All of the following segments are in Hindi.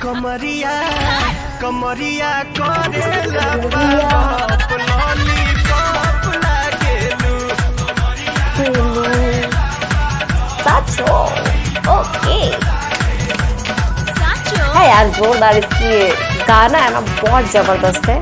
कमरिया कमरिया करेला लॉलीपॉप लागेलू। साचो ओके है यार, जोरदार। इसकी गाना है ना, बहुत जबरदस्त है।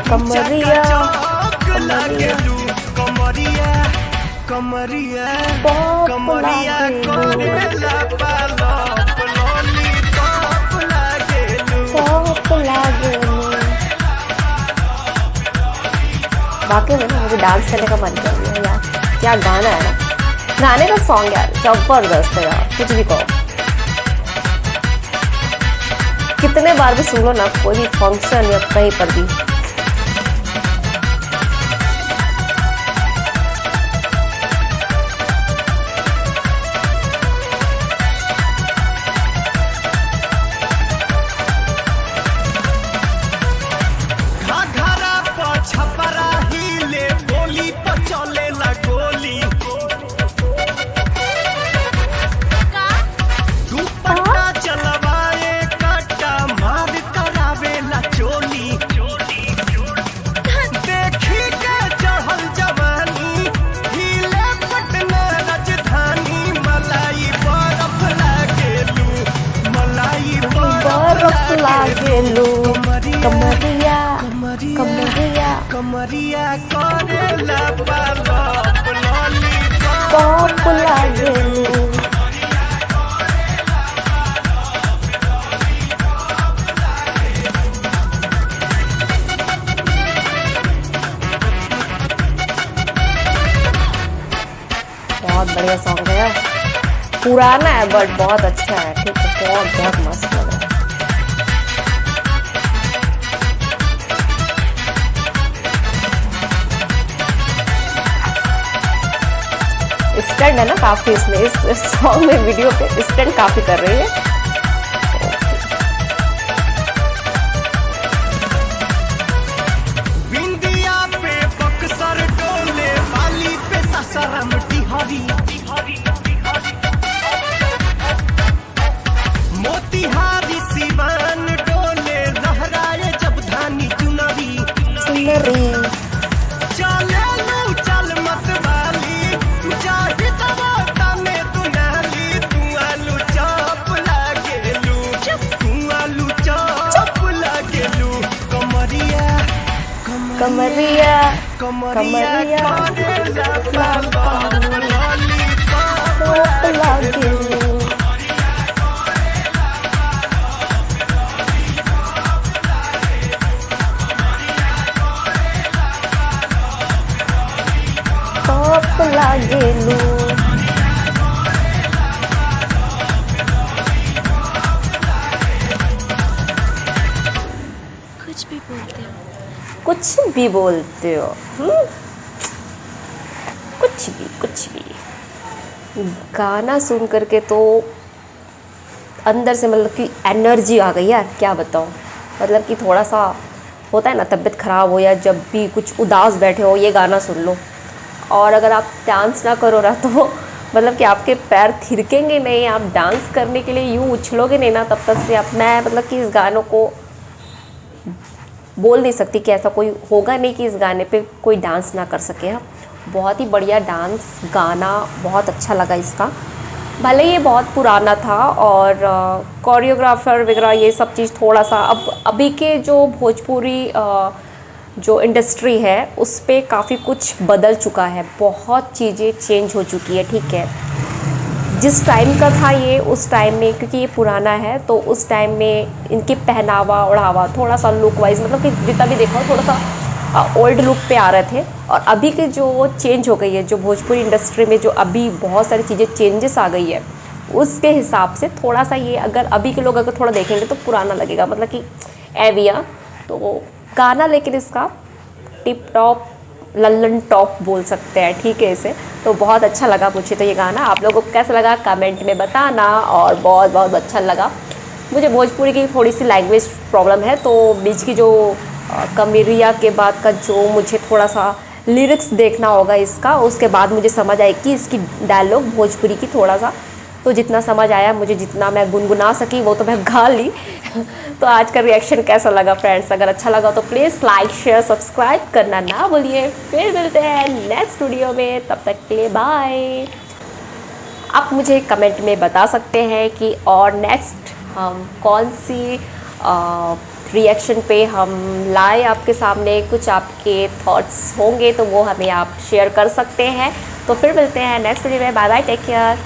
कमरिया कमरिया कमरिया कमरिया करेला लॉलीपॉप लागेलू, टॉप लागेलू। वाकई में ना मुझे डांस करने का मन कर रहा है यार। क्या गाना है ना, गाने का सॉन्ग यार जबरदस्त है यार, कुछ भी कहो। कितने बार भी सुन लो ना, कोई भी फंक्शन या कहीं पर भी। लागेलू कमरिया कमरिया कमरिया करेला पालप लॉलीपॉप पॉप लागेलू। बहुत बढ़िया सॉन्ग है, पुराना है बट बहुत अच्छा है, ठीक है, बहुत बहुत मस्त लग रहा है। स्टंट है ना काफी इसमें, इस सॉन्ग में वीडियो पे स्टंट काफी कर रही है। बिंदिया पे बक्सर डोले वाली पे ससरम तिहरी मोतिहारी सिवान डोले लहराए जब धानी चुनरी सुनरी चले लू चल मत वाली जाहि तवा तने तू नाली तू आलू चॉप लागेलू तू आलू चॉप लागेलू कमरिया कमरिया कमरिया करेला पालप लॉलीपॉप पॉप लागेलू। पॉप लागेलू। कुछ भी बोलते हो। कुछ भी बोलते हो, कुछ भी गाना सुन करके तो अंदर से मतलब कि एनर्जी आ गई यार, क्या बताऊँ। मतलब कि थोड़ा सा होता है ना, तबीयत ख़राब हो या जब भी कुछ उदास बैठे हो, ये गाना सुन लो, और अगर आप डांस ना करो ना तो मतलब कि आपके पैर थिरकेंगे नहीं, आप डांस करने के लिए यूँ उछलोगे नहीं ना तब तक से आप, मैं मतलब कि इस गानों को बोल नहीं सकती कि ऐसा कोई होगा नहीं कि इस गाने पे कोई डांस ना कर सके। हाँ, बहुत ही बढ़िया डांस गाना, बहुत अच्छा लगा इसका। भले ये बहुत पुराना था और कोरियोग्राफर वगैरह ये सब चीज़ थोड़ा सा अब अभी के जो भोजपुरी जो इंडस्ट्री है उस पर काफ़ी कुछ बदल चुका है, बहुत चीज़ें चेंज हो चुकी है, ठीक है। जिस टाइम का था ये, उस टाइम में, क्योंकि ये पुराना है तो उस टाइम में इनके पहनावा ओढ़ावा थोड़ा सा लुक वाइज मतलब कि जितना भी देखो थोड़ा सा ओल्ड लुक पे आ रहे थे। और अभी के जो चेंज हो गई है, जो भोजपुरी इंडस्ट्री में जो अभी बहुत सारी चीज़ें चेंजेस आ गई है, उसके हिसाब से थोड़ा सा ये अगर अभी के लोग अगर थोड़ा देखेंगे तो पुराना लगेगा, मतलब कि एविया तो गाना, लेकिन इसका टिप टॉप लल्लन टॉप बोल सकते हैं, ठीक है इसे। तो बहुत अच्छा लगा मुझे तो ये गाना, आप लोगों को कैसा लगा कमेंट में बताना। और बहुत बहुत अच्छा लगा मुझे। भोजपुरी की थोड़ी सी लैंग्वेज प्रॉब्लम है तो बीच की जो कमरिया के बाद का जो मुझे थोड़ा सा लिरिक्स देखना होगा इसका, उसके बाद मुझे समझ आए कि इसकी डायलॉग भोजपुरी की थोड़ा सा, तो जितना समझ आया मुझे, जितना मैं गुनगुना सकी वो तो मैं गा ली। तो आज का रिएक्शन कैसा लगा फ्रेंड्स, अगर अच्छा लगा तो प्लीज़ लाइक शेयर सब्सक्राइब करना ना भूलिए। फिर मिलते हैं नेक्स्ट वीडियो में, तब तक के लिए बाय। आप मुझे कमेंट में बता सकते हैं कि और नेक्स्ट हम कौन सी रिएक्शन पे हम लाए आपके सामने, कुछ आपके थॉट्स होंगे तो वो हमें आप शेयर कर सकते हैं। तो फिर मिलते हैं नेक्स्ट वीडियो में, बाय बाय, टेक केयर।